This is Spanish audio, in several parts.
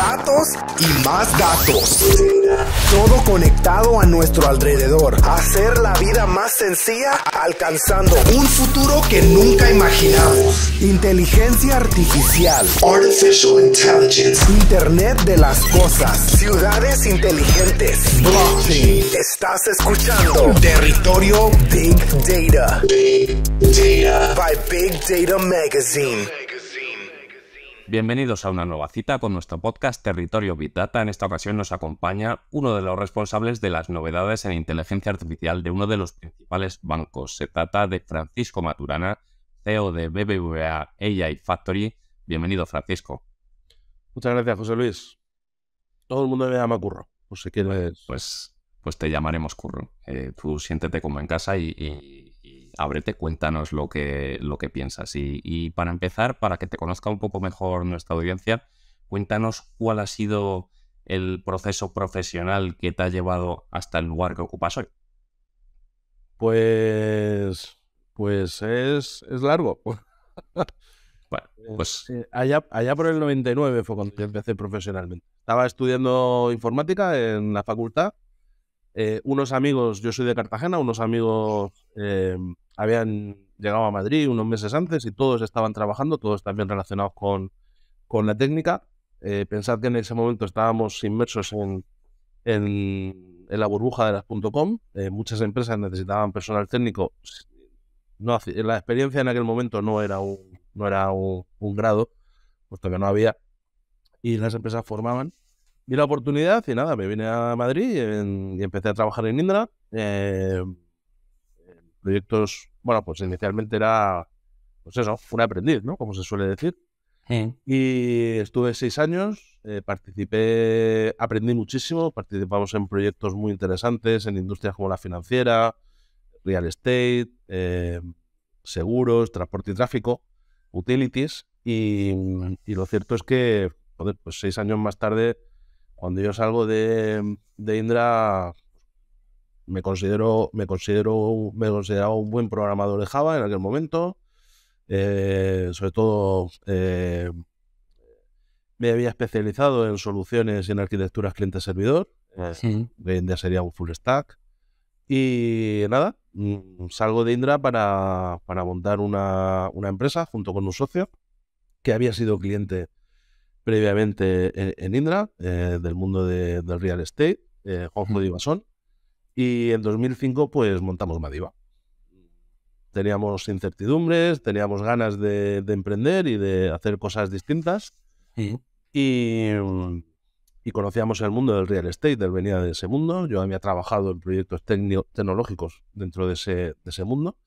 datos y más datos. Todo conectado a nuestro alrededor. Hacer la vida más sencilla alcanzando un futuro que nunca imaginamos. Inteligencia artificial. Artificial Intelligence. Internet de las cosas. Ciudades inteligentes. Blockchain. Estás escuchando Territorio Big Data. Big Data. By Big Data Magazine. Bienvenidos a una nueva cita con nuestro podcast Territorio Big Data. En esta ocasión nos acompaña uno de los responsables de las novedades en inteligencia artificial de uno de los principales bancos. Se trata de Francisco Maturana, CEO de BBVA AI Factory. Bienvenido, Francisco. Muchas gracias, José Luis. Todo el mundo me llama Curro, por si quieres. Pues te llamaremos Curro. Tú siéntete como en casa y ábrete, cuéntanos lo que piensas. Y para empezar, para que te conozca un poco mejor nuestra audiencia, cuéntanos cuál ha sido el proceso profesional que te ha llevado hasta el lugar que ocupas hoy. Pues es largo. Bueno, pues allá por el 99 fue cuando yo empecé profesionalmente. Estaba estudiando informática en la facultad. Unos amigos, yo soy de Cartagena, unos amigos habían llegado a Madrid unos meses antes y todos estaban trabajando, todos también relacionados con la técnica. Pensad que en ese momento estábamos inmersos en la burbuja de las .com. Muchas empresas necesitaban personal técnico. La experiencia en aquel momento no era un grado, puesto que no había, y las empresas formaban. Vi la oportunidad y nada, me vine a Madrid y empecé a trabajar en Indra. Proyectos, bueno, pues inicialmente era, pues eso, un aprendiz, ¿no? Como se suele decir. Y estuve 6 años, aprendí muchísimo, participamos en proyectos muy interesantes en industrias como la financiera, real estate, seguros, transporte y tráfico, utilities, y lo cierto es que, joder, pues 6 años más tarde, cuando yo salgo de Indra, me consideraba un buen programador de Java en aquel momento. Sobre todo me había especializado en soluciones y en arquitecturas cliente-servidor. Hoy en día sería un full stack. Y nada, salgo de Indra para montar una empresa junto con un socio que había sido cliente previamente en Indra, del mundo del real estate, Juanjo Divasón. Y en 2005 pues montamos Madiba. Teníamos incertidumbres, teníamos ganas de emprender y de hacer cosas distintas. Y conocíamos el mundo del real estate, él venía de ese mundo. Yo había trabajado en proyectos tecnológicos dentro de ese mundo.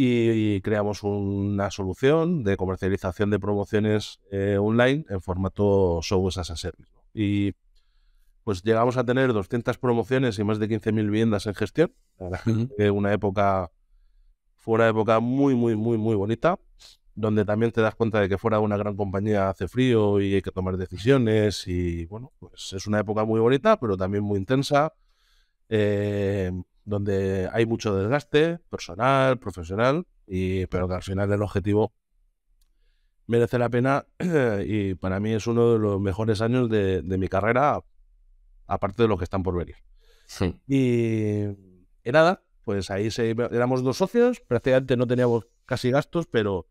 Y creamos una solución de comercialización de promociones online en formato software as a service. Y pues llegamos a tener 200 promociones y más de 15.000 viviendas en gestión. Fue una época muy, muy, muy, muy bonita, donde también te das cuenta de que fuera de una gran compañía hace frío y hay que tomar decisiones. Y bueno, pues es una época muy bonita, pero también muy intensa, donde hay mucho desgaste personal, profesional, pero que al final el objetivo merece la pena y para mí es uno de los mejores años de mi carrera, aparte de los que están por venir. Y nada, pues ahí éramos 2 socios, prácticamente no teníamos casi gastos, pero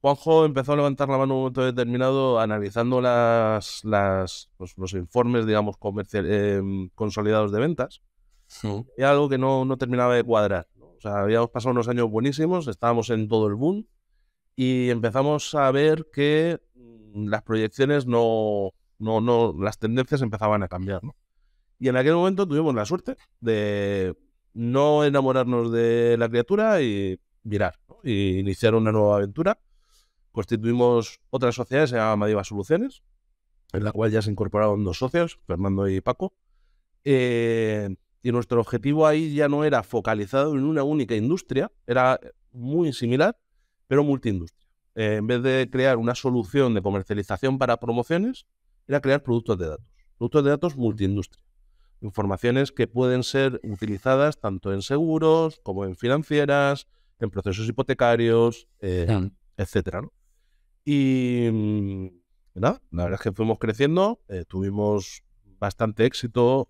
Juanjo empezó a levantar la mano en un momento determinado analizando los informes, digamos, consolidados de ventas. Y algo que no terminaba de cuadrar, ¿no? O sea, habíamos pasado unos años buenísimos, estábamos en todo el boom y empezamos a ver que las proyecciones las tendencias empezaban a cambiar, ¿no? Y en aquel momento tuvimos la suerte de no enamorarnos de la criatura y virar, ¿no? Y iniciar una nueva aventura. Constituimos otra sociedad, se llama Madiba Soluciones, en la cual ya se incorporaron 2 socios, Fernando y Paco. Y nuestro objetivo ahí ya no era focalizado en una única industria, era muy similar, pero multiindustria. En vez de crear una solución de comercialización para promociones, era crear productos de datos multiindustria. Informaciones que pueden ser utilizadas tanto en seguros como en financieras, en procesos hipotecarios, etcétera, ¿no? Y nada, la verdad es que fuimos creciendo, tuvimos bastante éxito,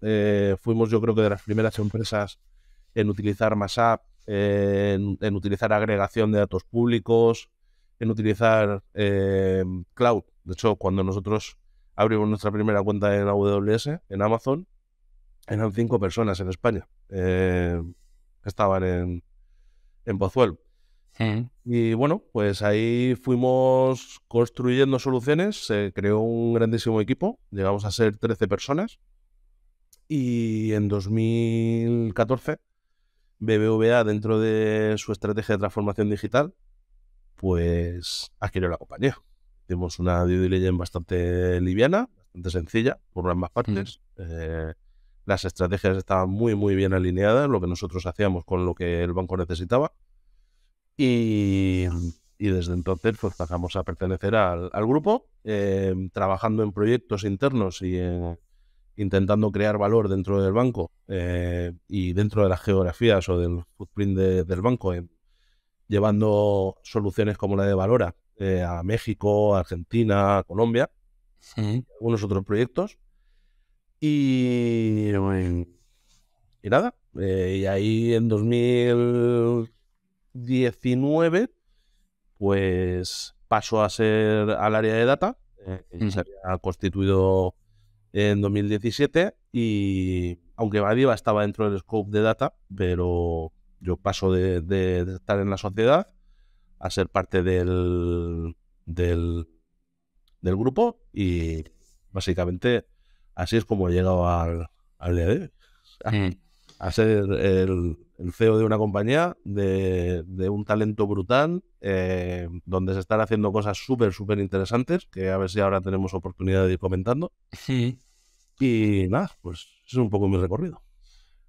fuimos yo creo que de las primeras empresas en utilizar Mashup, en utilizar agregación de datos públicos, en utilizar cloud. De hecho, cuando nosotros abrimos nuestra primera cuenta en AWS, en Amazon, eran 5 personas en España que estaban en Pozuelo. Y bueno, pues ahí fuimos construyendo soluciones, se creó un grandísimo equipo, llegamos a ser 13 personas y en 2014 BBVA, dentro de su estrategia de transformación digital, pues adquirió la compañía. Hicimos una due diligence bastante liviana, bastante sencilla, por ambas partes. Las estrategias estaban muy, muy bien alineadas, lo que nosotros hacíamos con lo que el banco necesitaba. Y desde entonces pues pasamos a pertenecer al grupo, trabajando en proyectos internos y intentando crear valor dentro del banco y dentro de las geografías o del footprint del banco, llevando soluciones como la de Valora a México, Argentina, a Colombia, algunos otros proyectos. Y nada, y ahí en 2019 pues paso a ser al área de data, se había constituido en 2017 y aunque Badiva estaba dentro del scope de data, pero yo paso de estar en la sociedad a ser parte del grupo y básicamente así es como he llegado al día de hoy. A ser el CEO de una compañía de un talento brutal, donde se están haciendo cosas súper, súper interesantes, que a ver si ahora tenemos oportunidad de ir comentando. Y nada, pues ese es un poco mi recorrido.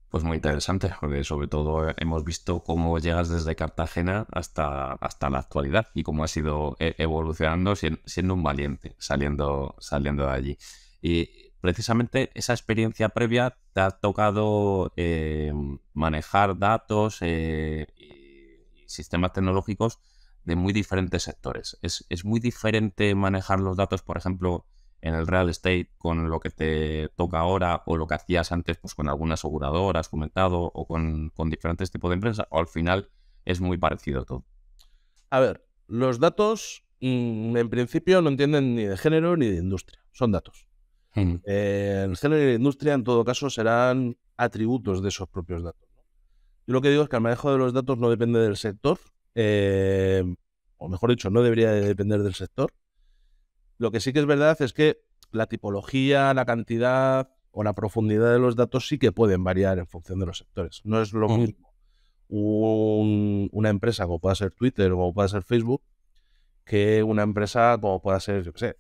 Pues muy interesante, porque sobre todo hemos visto cómo llegas desde Cartagena hasta la actualidad y cómo has ido evolucionando siendo un valiente, saliendo de allí. Y precisamente esa experiencia previa te ha tocado manejar datos y sistemas tecnológicos de muy diferentes sectores. Es muy diferente manejar los datos, por ejemplo, en el real estate con lo que te toca ahora o lo que hacías antes pues con alguna aseguradora, has comentado, o con diferentes tipos de empresas, o al final es muy parecido todo. A ver, los datos en principio no entienden ni de género ni de industria, son datos. El género y la industria en todo caso serán atributos de esos propios datos. Yo lo que digo es que el manejo de los datos no depende del sector, o mejor dicho, no debería de depender del sector. Lo que sí que es verdad es que la tipología, la cantidad o la profundidad de los datos sí que pueden variar en función de los sectores. No es lo mismo una empresa como pueda ser Twitter o como pueda ser Facebook que una empresa como pueda ser, yo qué sé,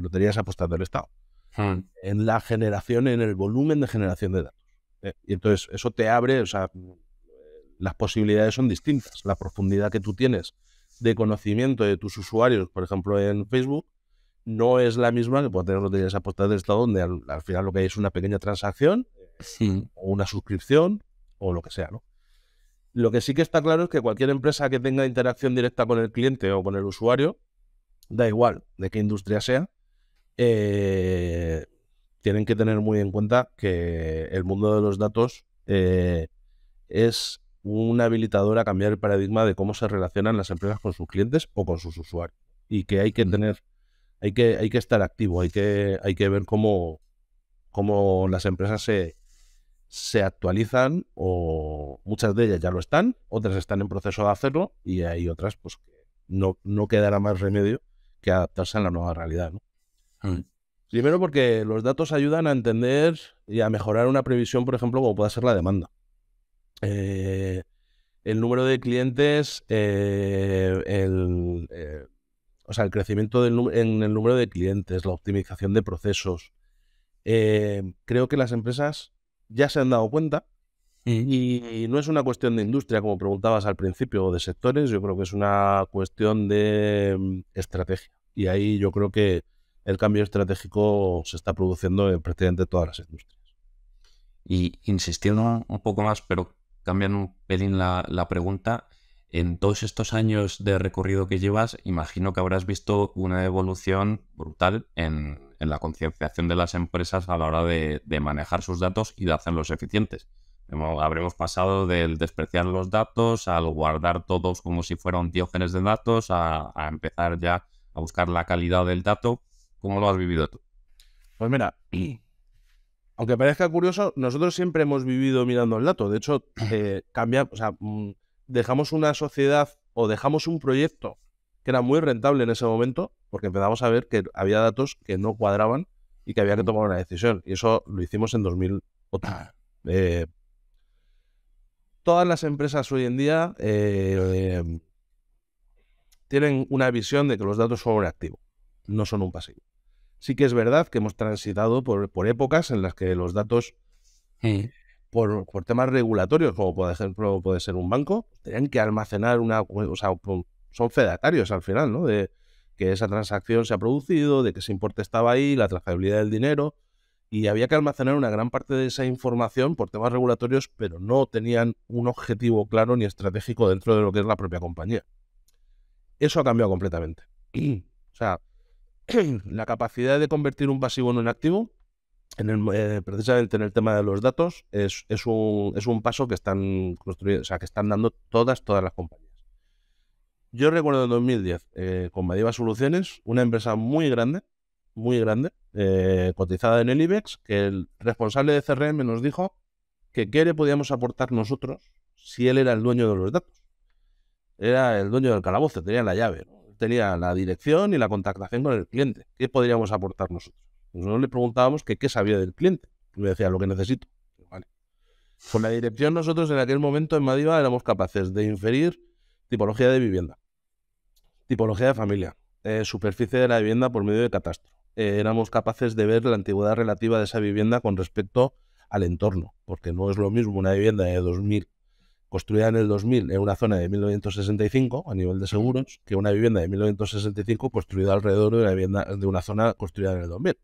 Loterías Apuestas del Estado. En la generación, en el volumen de generación de datos. Y entonces eso te abre, o sea, las posibilidades son distintas. La profundidad que tú tienes de conocimiento de tus usuarios, por ejemplo en Facebook, no es la misma que puede tener Loterías Apuestas del Estado, donde al final lo que hay es una pequeña transacción, o una suscripción, o lo que sea, ¿no? Lo que sí que está claro es que cualquier empresa que tenga interacción directa con el cliente o con el usuario, da igual de qué industria sea, tienen que tener muy en cuenta que el mundo de los datos es un habilitador a cambiar el paradigma de cómo se relacionan las empresas con sus clientes o con sus usuarios. Y que hay que tener, hay que estar activo, hay que ver cómo las empresas se actualizan, o muchas de ellas ya lo están, otras están en proceso de hacerlo y hay otras pues que no quedará más remedio que adaptarse a la nueva realidad, ¿no? Primero porque los datos ayudan a entender y a mejorar una previsión, por ejemplo, como pueda ser la demanda. El número de clientes, el crecimiento en el número de clientes, la optimización de procesos. Creo que las empresas ya se han dado cuenta y no es una cuestión de industria, como preguntabas al principio, o de sectores. Yo creo que es una cuestión de estrategia. Y ahí yo creo que el cambio estratégico se está produciendo en prácticamente todas las industrias. Y insistiendo un poco más, pero cambiando un pelín la pregunta, En todos estos años de recorrido que llevas, imagino que habrás visto una evolución brutal en la concienciación de las empresas a la hora de manejar sus datos y de hacerlos eficientes. Habremos pasado del despreciar los datos al guardar todos como si fuera un Diógenes de datos a empezar ya a buscar la calidad del dato. ¿Cómo lo has vivido tú? Pues mira, aunque parezca curioso, nosotros siempre hemos vivido mirando el dato. De hecho, dejamos una sociedad o dejamos un proyecto que era muy rentable en ese momento porque empezamos a ver que había datos que no cuadraban y que había que tomar una decisión. Y eso lo hicimos en 2008. Todas las empresas hoy en día tienen una visión de que los datos son un activo, no son un pasivo. Sí que es verdad que hemos transitado por épocas en las que los datos, por temas regulatorios, como por ejemplo puede ser un banco, tenían que almacenar son fedatarios al final, ¿no? De que esa transacción se ha producido, de que ese importe estaba ahí, la trazabilidad del dinero, y había que almacenar una gran parte de esa información por temas regulatorios, pero no tenían un objetivo claro ni estratégico dentro de lo que es la propia compañía. Eso ha cambiado completamente. O sea, la capacidad de convertir un pasivo en un activo, precisamente en el tema de los datos, es un paso que están construyendo, o sea, que están dando todas las compañías. Yo recuerdo en 2010, con Madiba Soluciones, una empresa muy grande, cotizada en el IBEX, que el responsable de CRM nos dijo que qué le podíamos aportar nosotros si él era el dueño de los datos. Era el dueño del calabozo, tenía la llave, ¿no? Tenía la dirección y la contactación con el cliente. ¿Qué podríamos aportar nosotros? Nosotros le preguntábamos que qué sabía del cliente. Y me decía, lo que necesito. Vale. Con la dirección nosotros en aquel momento en Madiba éramos capaces de inferir tipología de vivienda, tipología de familia, superficie de la vivienda por medio de catastro. Éramos capaces de ver la antigüedad relativa de esa vivienda con respecto al entorno, porque no es lo mismo una vivienda de 2000 construida en el 2000 en una zona de 1965 a nivel de seguros que una vivienda de 1965 construida alrededor de una zona construida en el 2000.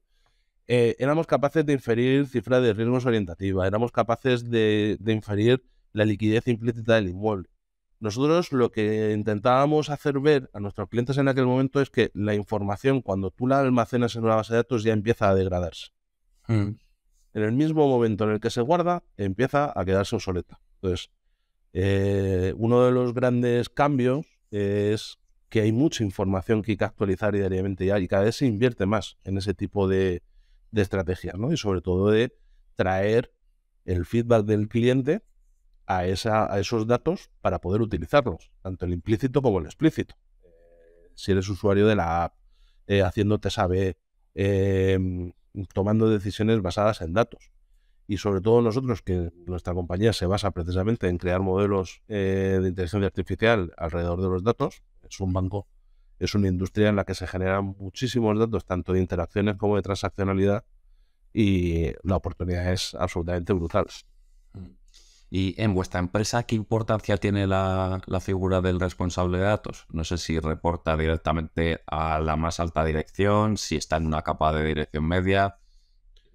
Éramos capaces de inferir cifra de riesgos orientativa, éramos capaces de inferir la liquidez implícita del inmueble. Nosotros lo que intentábamos hacer ver a nuestros clientes en aquel momento es que la información, cuando tú la almacenas en una base de datos, ya empieza a degradarse. En el mismo momento en el que se guarda, empieza a quedarse obsoleta. Entonces, uno de los grandes cambios es que hay mucha información que hay que actualizar diariamente ya y cada vez se invierte más en ese tipo de estrategias, ¿no? Y sobre todo de traer el feedback del cliente a esos datos para poder utilizarlos, tanto el implícito como el explícito. Si eres usuario de la app, haciéndote saber, tomando decisiones basadas en datos. Y sobre todo nosotros, que nuestra compañía se basa precisamente en crear modelos de inteligencia artificial alrededor de los datos, es un banco, es una industria en la que se generan muchísimos datos, tanto de interacciones como de transaccionalidad, y la oportunidad es absolutamente brutal. Y en vuestra empresa, ¿qué importancia tiene la figura del responsable de datos? No sé si reporta directamente a la más alta dirección, si está en una capa de dirección media.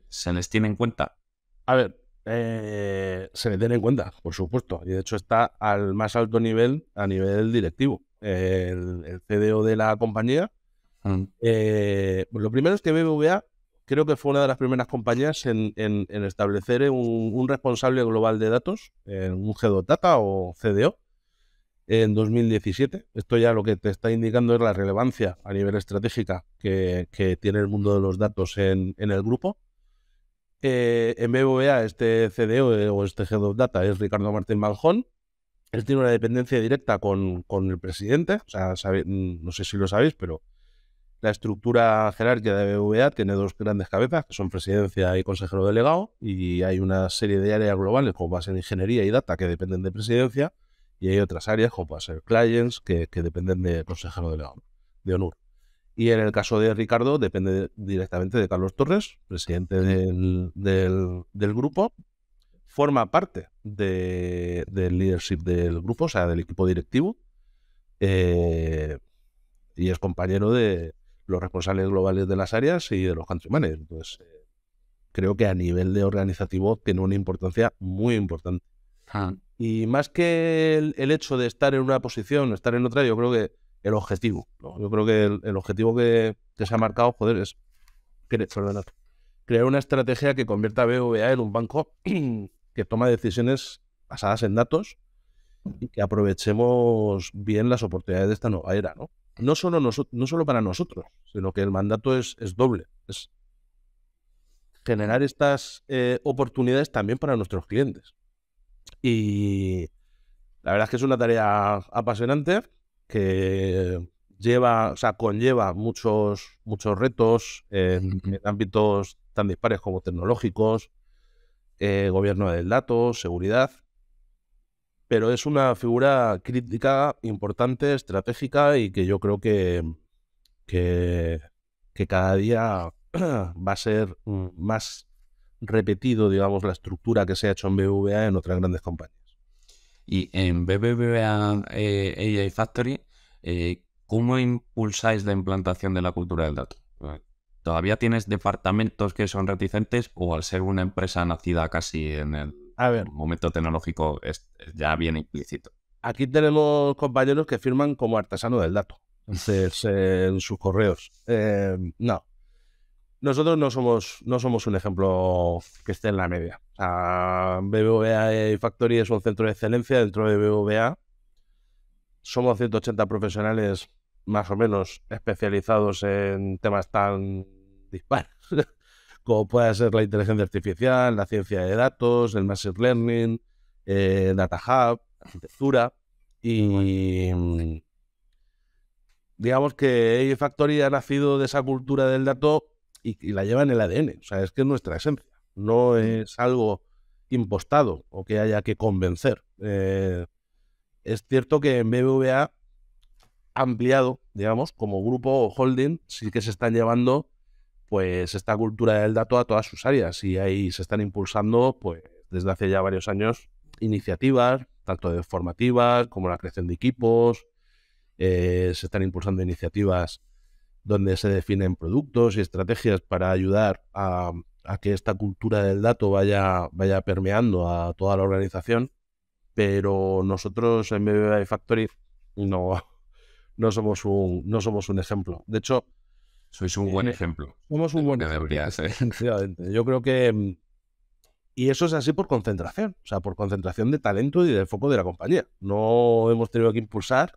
¿Se les tiene en cuenta? A ver, se le tiene en cuenta, por supuesto. Y de hecho está al más alto nivel, a nivel directivo. El CDO de la compañía. Lo primero es que BBVA creo que fue una de las primeras compañías en establecer un responsable global de datos, un Head of Data o CDO, en 2017. Esto ya lo que te está indicando es la relevancia a nivel estratégica que tiene el mundo de los datos en el grupo. En BBVA este CDO o este Head of Data es Ricardo Martín Manjón. Él tiene una dependencia directa con el presidente. O sea, no sé si lo sabéis, pero la estructura jerárquica de BBVA tiene dos grandes cabezas, que son presidencia y consejero delegado, y hay una serie de áreas globales, como puede ser ingeniería y data, que dependen de presidencia, y hay otras áreas, como puede ser clients, que dependen de consejero delegado, de ONUR. Y en el caso de Ricardo, depende directamente de Carlos Torres, presidente del grupo. Forma parte del leadership del grupo, o sea, del equipo directivo, y es compañero de los responsables globales de las áreas y de los country managers. Entonces, creo que a nivel de organizativo tiene una importancia muy importante. Y más que el hecho de estar en una posición, estar en otra, yo creo que el objetivo, ¿no? Yo creo que el objetivo que se ha marcado, joder, es crear una estrategia que convierta a BBVA en un banco que toma decisiones basadas en datos y que aprovechemos bien las oportunidades de esta nueva era, ¿no? No solo para nosotros, sino que el mandato es doble. Es generar estas oportunidades también para nuestros clientes. Y la verdad es que es una tarea apasionante que conlleva muchos retos en ámbitos tan dispares como tecnológicos, gobierno del dato, seguridad, pero es una figura crítica, importante, estratégica y que yo creo que cada día va a ser más repetido, digamos, la estructura que se ha hecho en BBVA en otras grandes compañías. Y en BBVA AI Factory, ¿cómo impulsáis la implantación de la cultura del dato? ¿Todavía tienes departamentos que son reticentes o al ser una empresa nacida casi en el momento tecnológico ya viene implícito? Aquí tenemos compañeros que firman como artesano del dato en sus correos. No. Nosotros no somos un ejemplo que esté en la media. O sea, BBVA AI Factory es un centro de excelencia dentro de BBVA. Somos 180 profesionales más o menos especializados en temas tan dispares como puede ser la inteligencia artificial, la ciencia de datos, el machine learning, data hub, arquitectura. Y digamos que AI Factory ha nacido de esa cultura del dato y la lleva en el ADN. O sea, es que es nuestra esencia. No es algo impostado o que haya que convencer. Es cierto que en BBVA ha ampliado, digamos, como grupo holding, sí que se están llevando pues esta cultura del dato a todas sus áreas y ahí se están impulsando pues desde hace ya varios años iniciativas, tanto de formativas como la creación de equipos, se están impulsando iniciativas donde se definen productos y estrategias para ayudar a que esta cultura del dato vaya permeando a toda la organización, pero nosotros en BBVA Factory no somos un ejemplo. De hecho, sois un buen ejemplo. Somos un buen ejemplo. Debería ser. Yo creo que... Y eso es así por concentración, o sea, por concentración de talento y de foco de la compañía. No hemos tenido que impulsar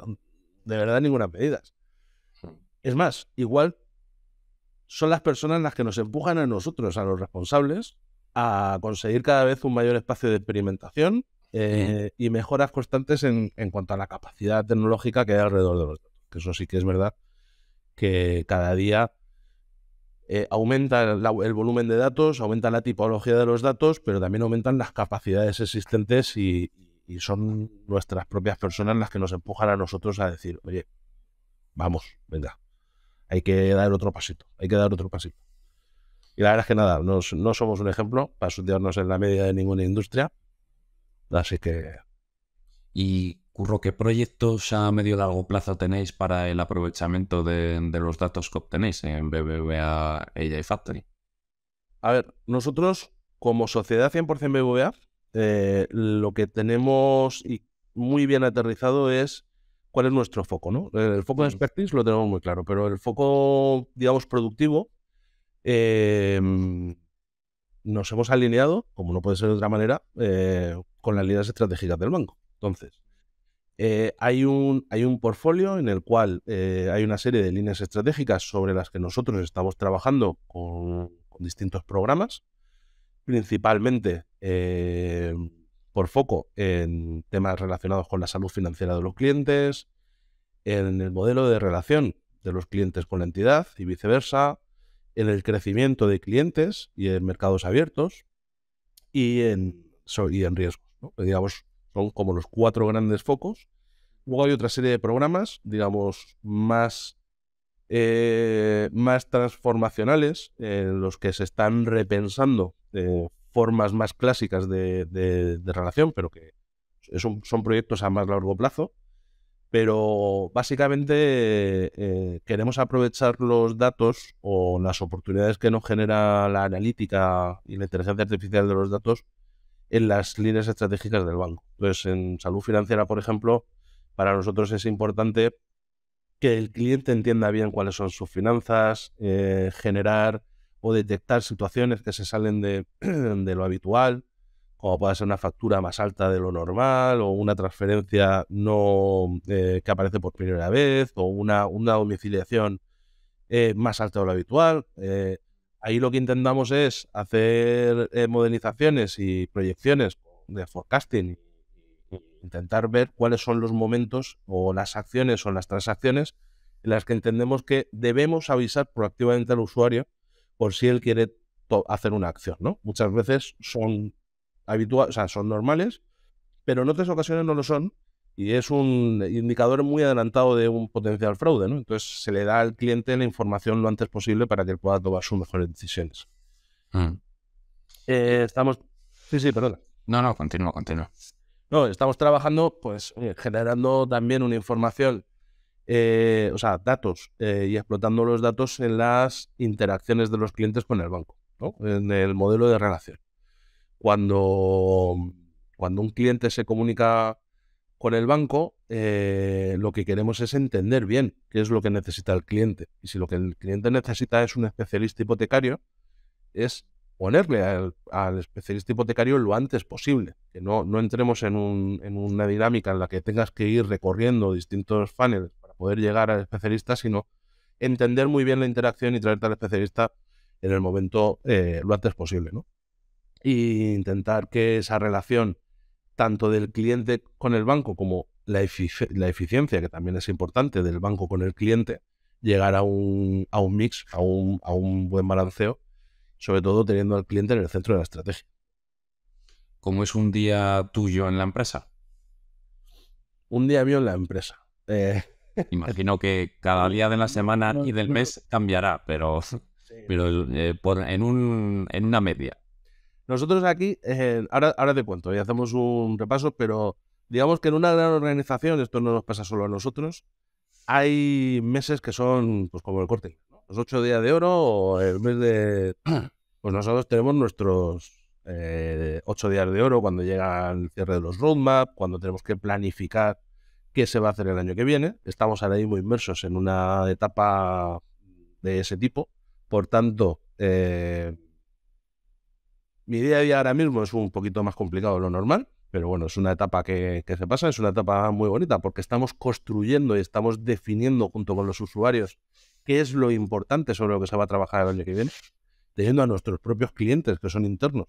de verdad ninguna medida. Es más, igual son las personas las que nos empujan a nosotros, a los responsables, a conseguir cada vez un mayor espacio de experimentación y mejoras constantes en cuanto a la capacidad tecnológica que hay alrededor de los datos. Que eso sí que es verdad que cada día aumenta el volumen de datos, aumenta la tipología de los datos, pero también aumentan las capacidades existentes y son nuestras propias personas las que nos empujan a nosotros a decir, oye, vamos, venga, hay que dar otro pasito, Y la verdad es que nada, no somos un ejemplo para situarnos en la media de ninguna industria, así que... Y Curro, ¿qué proyectos a medio y largo plazo tenéis para el aprovechamiento de los datos que obtenéis en BBVA AI Factory? A ver, nosotros como sociedad 100% BBVA, lo que tenemos muy bien aterrizado es cuál es nuestro foco, ¿no? El foco de expertise lo tenemos muy claro, pero el foco, digamos, productivo, nos hemos alineado, como no puede ser de otra manera, con las líneas estratégicas del banco. Entonces, hay un portfolio en el cual hay una serie de líneas estratégicas sobre las que nosotros estamos trabajando con distintos programas, principalmente por foco en temas relacionados con la salud financiera de los clientes, en el modelo de relación de los clientes con la entidad y viceversa, en el crecimiento de clientes y en mercados abiertos y en riesgos, ¿no? Digamos, son como los 4 grandes focos. Luego hay otra serie de programas, digamos, más transformacionales, en los que se están repensando formas más clásicas de relación, pero que son proyectos a más largo plazo. Pero básicamente queremos aprovechar los datos o las oportunidades que nos genera la analítica y la inteligencia artificial de los datos en las líneas estratégicas del banco. Entonces, en salud financiera, por ejemplo, para nosotros es importante que el cliente entienda bien cuáles son sus finanzas, generar o detectar situaciones que se salen de lo habitual, como puede ser una factura más alta de lo normal o una transferencia no que aparece por primera vez o una domiciliación más alta de lo habitual. Ahí lo que intentamos es hacer modelizaciones y proyecciones de forecasting y intentar ver cuáles son los momentos o las acciones o las transacciones en las que entendemos que debemos avisar proactivamente al usuario por si él quiere hacer una acción, ¿no? Muchas veces son habituales, o sea, son normales, pero en otras ocasiones no lo son y es un indicador muy adelantado de un potencial fraude, ¿no? Entonces se le da al cliente la información lo antes posible para que él pueda tomar sus mejores decisiones. Estamos... Sí, perdona. No, continúa. No, estamos trabajando, pues, generando también una información, o sea, datos, y explotando los datos en las interacciones de los clientes con el banco, ¿no? En el modelo de relación. Cuando un cliente se comunica con el banco, lo que queremos es entender bien qué es lo que necesita el cliente. Y si lo que el cliente necesita es un especialista hipotecario, es ponerle al especialista hipotecario lo antes posible. Que no entremos en una dinámica en la que tengas que ir recorriendo distintos funnels para poder llegar al especialista, sino entender muy bien la interacción y traerte al especialista en el momento lo antes posible, ¿no? Y intentar que esa relación tanto del cliente con el banco como la eficiencia, que también es importante, del banco con el cliente, llegar a un mix, a un buen balanceo, sobre todo teniendo al cliente en el centro de la estrategia. ¿Cómo es un día tuyo en la empresa? Un día mío en la empresa. Imagino que cada día de la semana y del mes cambiará, pero en una media. Nosotros aquí, ahora te cuento y hacemos un repaso, pero digamos que en una gran organización, esto no nos pasa solo a nosotros, hay meses que son pues como el Corte, ¿no? Los 8 días de oro o el mes de... Pues nosotros tenemos nuestros 8 días de oro cuando llega el cierre de los roadmap, cuando tenemos que planificar qué se va a hacer el año que viene. Estamos ahora mismo inmersos en una etapa de ese tipo. Por tanto, mi día a día ahora mismo es un poquito más complicado de lo normal, pero bueno, es una etapa que se pasa, es una etapa muy bonita porque estamos construyendo y estamos definiendo junto con los usuarios qué es lo importante sobre lo que se va a trabajar el año que viene, teniendo a nuestros propios clientes que son internos,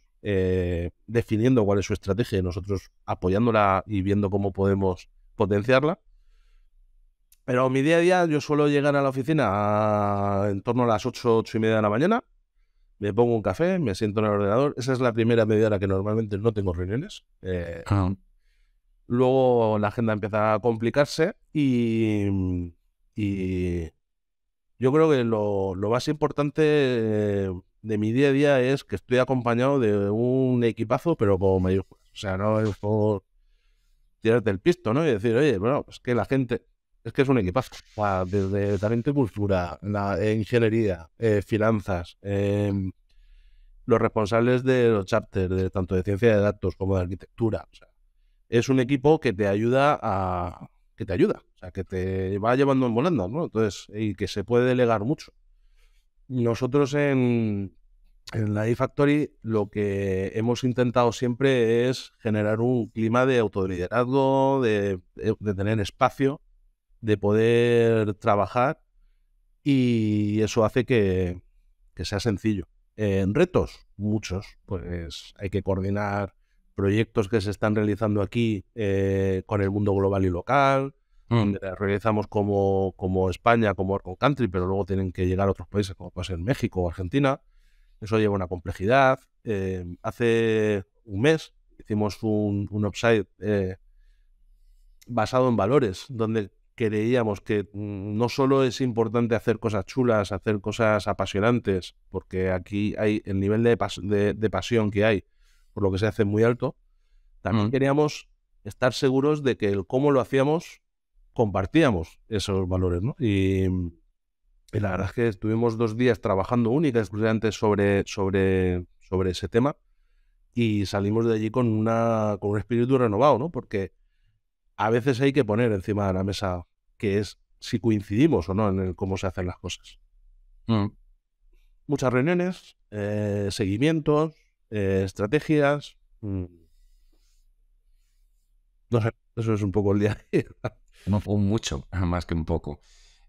definiendo cuál es su estrategia y nosotros apoyándola y viendo cómo podemos potenciarla. Pero mi día a día yo suelo llegar a la oficina en torno a las 8:30 de la mañana. Me pongo un café, me siento en el ordenador. Esa es la primera media hora que normalmente no tengo reuniones. Luego la agenda empieza a complicarse y yo creo que lo más importante de mi día a día es que estoy acompañado de un equipazo, pero con mayúsculas. O sea, no es por tirarte el pisto, ¿no? Y decir, oye, bueno, es que la gente... Es que es un equipazo. Desde talento y cultura, ingeniería, finanzas, los responsables de los chapters, tanto de ciencia de datos como de arquitectura. O sea, es un equipo que te ayuda o sea, que te va llevando en volandas, ¿no? Entonces, y que se puede delegar mucho. Nosotros en la eFactory lo que hemos intentado siempre es generar un clima de autoliderazgo, de tener espacio, de poder trabajar, y eso hace que sea sencillo. En retos, muchos, pues hay que coordinar proyectos que se están realizando aquí con el mundo global y local, donde realizamos como España, como Orcon Country, pero luego tienen que llegar a otros países como puede ser México o Argentina. Eso lleva una complejidad. Hace un mes hicimos un upside basado en valores, donde creíamos que no solo es importante hacer cosas chulas, hacer cosas apasionantes, porque aquí hay el nivel de pasión que hay por lo que se hace muy alto. También queríamos estar seguros de que el cómo lo hacíamos compartíamos esos valores, ¿no? Y la verdad es que estuvimos 2 días trabajando única y exclusivamente sobre ese tema, y salimos de allí con un espíritu renovado, ¿no? Porque a veces hay que poner encima de la mesa que es si coincidimos o no en cómo se hacen las cosas. Muchas reuniones, seguimientos, estrategias. No sé, eso es un poco el día a día. No, mucho, más que un poco.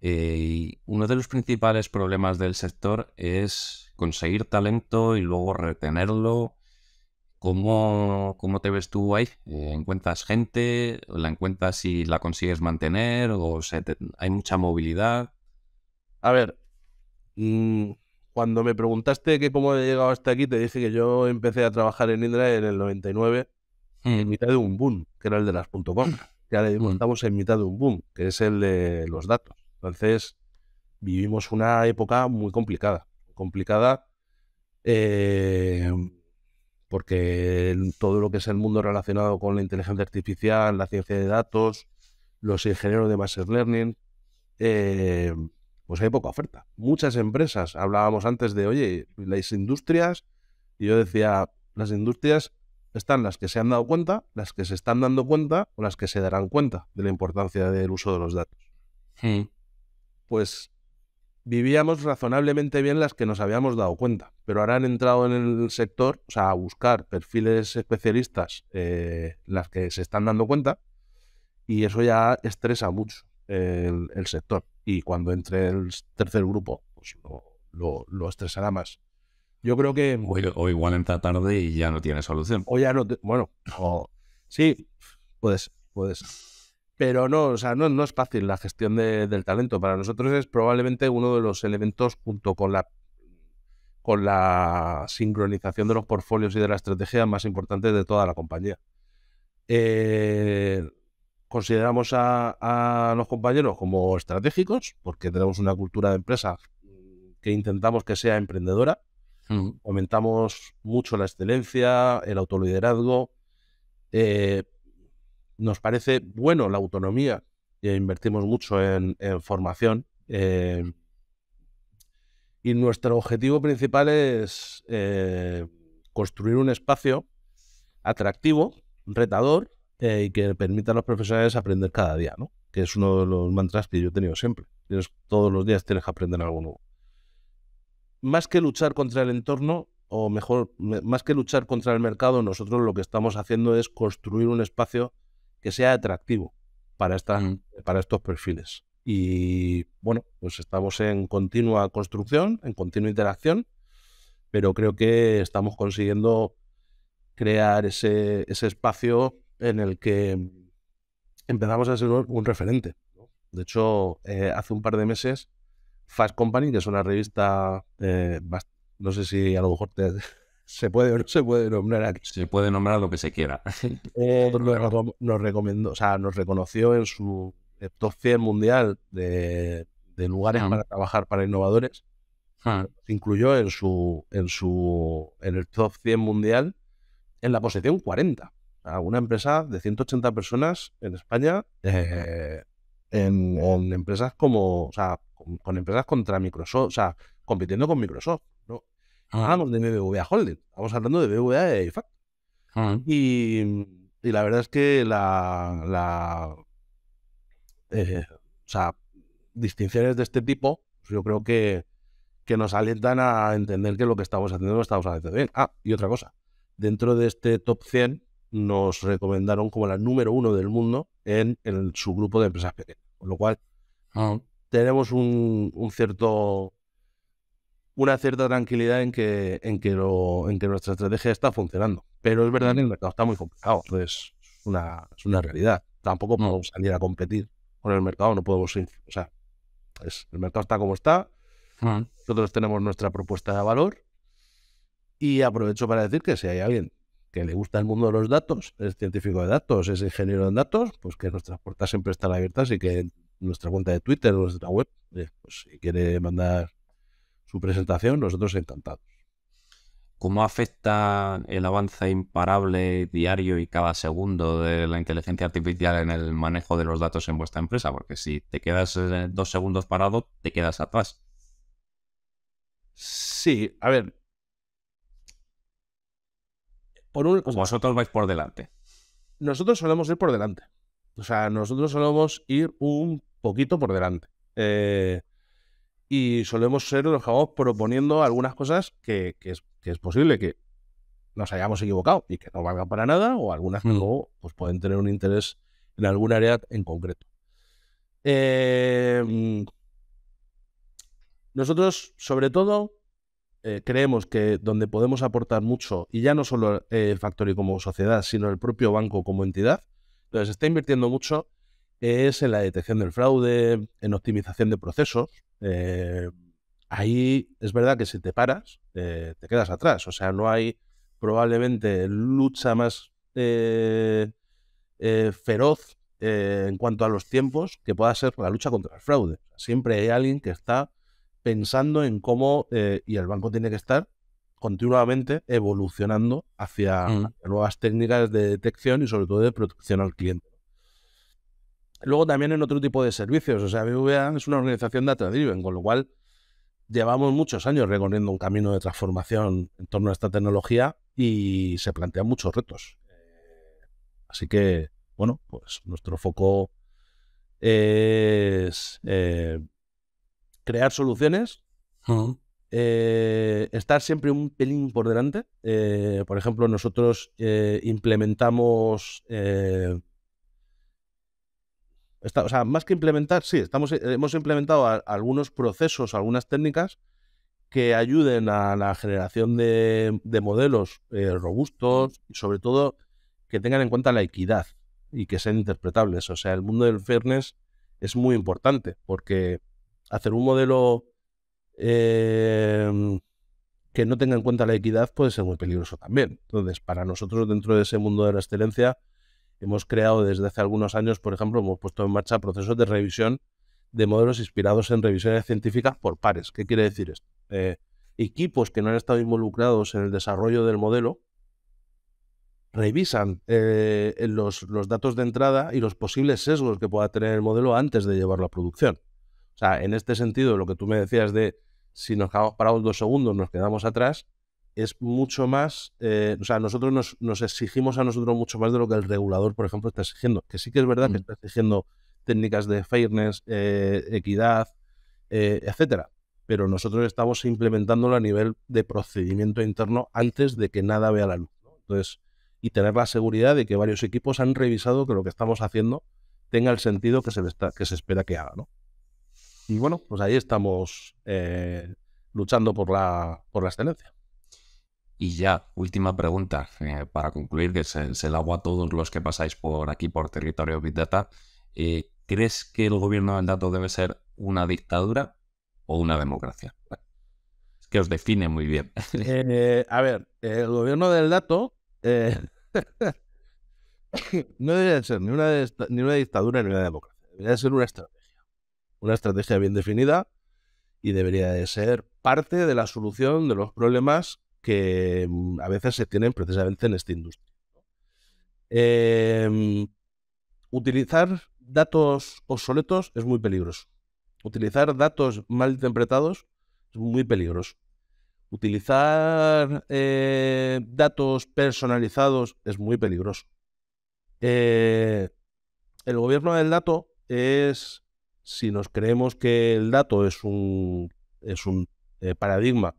Y uno de los principales problemas del sector es conseguir talento y luego retenerlo. ¿Cómo te ves tú ahí? ¿Encuentras gente? ¿La encuentras y la consigues mantener? ¿O hay mucha movilidad? A ver, cuando me preguntaste que cómo he llegado hasta aquí, te dije que yo empecé a trabajar en Indra en el 99, en mitad de un boom, que era el de las .com. Que ahora mismo estamos en mitad de un boom, que es el de los datos. Entonces, vivimos una época muy complicada. Porque todo lo que es el mundo relacionado con la inteligencia artificial, la ciencia de datos, los ingenieros de Machine Learning, pues hay poca oferta. Muchas empresas, hablábamos antes de, oye, las industrias, y yo decía, las industrias están las que se han dado cuenta, las que se están dando cuenta o las que se darán cuenta de la importancia del uso de los datos. Pues vivíamos razonablemente bien las que nos habíamos dado cuenta, pero ahora han entrado en el sector, o sea, a buscar perfiles especialistas, las que se están dando cuenta, y eso ya estresa mucho el sector. Y cuando entre el tercer grupo, pues lo estresará más. Yo creo que... O igual entra tarde y ya no tiene solución. O ya no... sí, puedes. Pero no, o sea, no es fácil la gestión del talento. Para nosotros es probablemente uno de los elementos, junto con la sincronización de los portfolios y de la estrategia, más importantes de toda la compañía. Consideramos a los compañeros como estratégicos, porque tenemos una cultura de empresa que intentamos que sea emprendedora. Aumentamos mucho la excelencia, el autoliderazgo. Nos parece bueno la autonomía e invertimos mucho en formación. Y nuestro objetivo principal es construir un espacio atractivo, retador, y que permita a los profesionales aprender cada día, ¿no? Que es uno de los mantras que yo he tenido siempre. Todos los días tienes que aprender algo nuevo. Más que luchar contra el entorno, o mejor, más que luchar contra el mercado, nosotros lo que estamos haciendo es construir un espacio que sea atractivo para estos perfiles. Y bueno, pues estamos en continua construcción, en continua interacción, pero creo que estamos consiguiendo crear ese espacio en el que empezamos a ser un referente, ¿no? De hecho, hace un par de meses, Fast Company, que es una revista, no sé si a lo mejor se puede o no se puede nombrar aquí. Se puede nombrar lo que se quiera. Nos recomendó, o sea, nos reconoció en su top 100 mundial de lugares para trabajar para innovadores. Se incluyó en el top 100 mundial en la posición 40. Una empresa de 180 personas en España, en empresas como, o sea, con empresas contra Microsoft, o sea, compitiendo con Microsoft, ¿no? Hablamos de BBVA Holding, estamos hablando de BBVA y FAC. Y la verdad es que distinciones de este tipo, pues yo creo que nos alientan a entender que lo que estamos haciendo lo estamos haciendo bien. Y otra cosa, dentro de este top 100 nos recomendaron como la número 1 del mundo en su grupo de empresas pequeñas, con lo cual tenemos una cierta tranquilidad en que nuestra estrategia está funcionando. Pero es verdad que el mercado está muy complicado, entonces es una realidad. Tampoco podemos salir a competir con el mercado, no podemos ir, o sea, el mercado está como está. Nosotros tenemos nuestra propuesta de valor y aprovecho para decir que si hay alguien que le gusta el mundo de los datos, es científico de datos, es ingeniero en datos, pues que nuestras puertas siempre están abiertas y que nuestra cuenta de Twitter o nuestra web, pues si quiere mandar su presentación, nosotros encantados. ¿Cómo afecta el avance imparable diario y cada segundo de la inteligencia artificial en el manejo de los datos en vuestra empresa? Porque si te quedas 2 segundos parado, te quedas atrás. Sí, a ver. Vosotros vais por delante. Nosotros solemos ir por delante. O sea, nosotros solemos ir un poquito por delante. Y solemos ser los que vamos proponiendo algunas cosas que es posible que nos hayamos equivocado y que no valgan para nada, o algunas que luego pues, pueden tener un interés en algún área en concreto. Nosotros, sobre todo, creemos que donde podemos aportar mucho, y ya no solo Factory como sociedad, sino el propio banco como entidad, donde se está invirtiendo mucho es en la detección del fraude, en optimización de procesos. Ahí es verdad que si te paras, te quedas atrás. O sea, no hay probablemente lucha más feroz en cuanto a los tiempos que pueda ser la lucha contra el fraude. Siempre hay alguien que está pensando en cómo, y el banco tiene que estar continuamente evolucionando hacia nuevas técnicas de detección y sobre todo de protección al cliente. Luego también en otro tipo de servicios. O sea, BBVA es una organización data-driven, con lo cual llevamos muchos años recorriendo un camino de transformación en torno a esta tecnología y se plantean muchos retos. Así que, bueno, pues nuestro foco es crear soluciones, estar siempre un pelín por delante. Por ejemplo, nosotros implementamos... o sea, más que implementar, sí, hemos implementado algunos procesos, algunas técnicas que ayuden a la generación de modelos robustos y sobre todo que tengan en cuenta la equidad y que sean interpretables. O sea, el mundo del fairness es muy importante porque hacer un modelo que no tenga en cuenta la equidad puede ser muy peligroso también. Entonces, para nosotros dentro de ese mundo de la excelencia hemos creado desde hace algunos años, por ejemplo, hemos puesto en marcha procesos de revisión de modelos inspirados en revisiones científicas por pares. ¿Qué quiere decir esto? Equipos que no han estado involucrados en el desarrollo del modelo revisan los datos de entrada y los posibles sesgos que pueda tener el modelo antes de llevarlo a producción. O sea, en este sentido, lo que tú me decías de si nos quedamos parados 2 segundos, nos quedamos atrás, es mucho más... o sea, nosotros nos exigimos a nosotros mucho más de lo que el regulador, por ejemplo, está exigiendo. Que sí que es verdad que está exigiendo técnicas de fairness, equidad, etcétera. Pero nosotros estamos implementándolo a nivel de procedimiento interno antes de que nada vea la luz, ¿no? Entonces, y tener la seguridad de que varios equipos han revisado que lo que estamos haciendo tenga el sentido que se espera que haga, ¿no? Y bueno, pues ahí estamos luchando por la excelencia. Y ya, última pregunta, para concluir, que se la hago a todos los que pasáis por aquí, por territorio Big Data. ¿Crees que el gobierno del dato debe ser una dictadura o una democracia? Es que os define muy bien. A ver, el gobierno del dato no debería ser ni una dictadura ni una democracia. Debería ser una estrategia bien definida y debería de ser parte de la solución de los problemas que a veces se tienen precisamente en esta industria. Utilizar datos obsoletos es muy peligroso. Utilizar datos mal interpretados es muy peligroso. Utilizar datos personalizados es muy peligroso. El gobierno del dato es, si nos creemos que el dato es un paradigma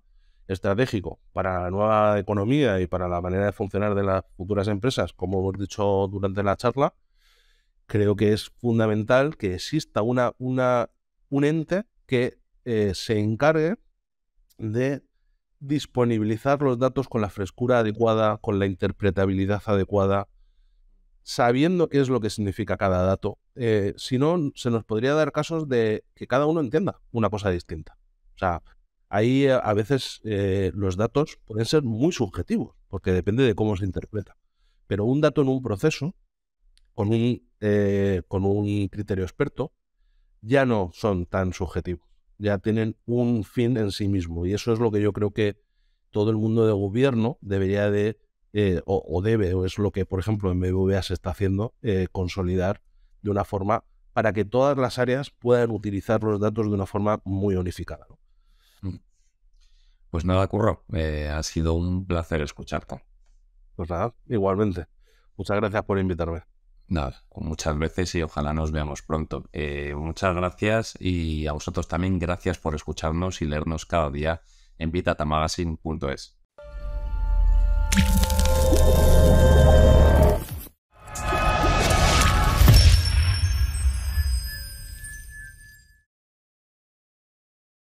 estratégico para la nueva economía y para la manera de funcionar de las futuras empresas, como hemos dicho durante la charla, creo que es fundamental que exista un ente que se encargue de disponibilizar los datos con la frescura adecuada, con la interpretabilidad adecuada, sabiendo qué es lo que significa cada dato. Si no, se nos podría dar casos de que cada uno entienda una cosa distinta. O sea, ahí a veces los datos pueden ser muy subjetivos, porque depende de cómo se interpreta. Pero un dato en un proceso, con un criterio experto, ya no son tan subjetivos. Ya tienen un fin en sí mismo. Y eso es lo que yo creo que todo el mundo de gobierno debería de, o es lo que, por ejemplo, en BBVA se está haciendo, consolidar de una forma para que todas las áreas puedan utilizar los datos de una forma muy unificada, ¿no? Pues nada, Curro, ha sido un placer escucharte. Pues nada, igualmente. Muchas gracias por invitarme. Nada, muchas veces y ojalá nos veamos pronto. Muchas gracias y a vosotros también gracias por escucharnos y leernos cada día en vitatamagazine.es.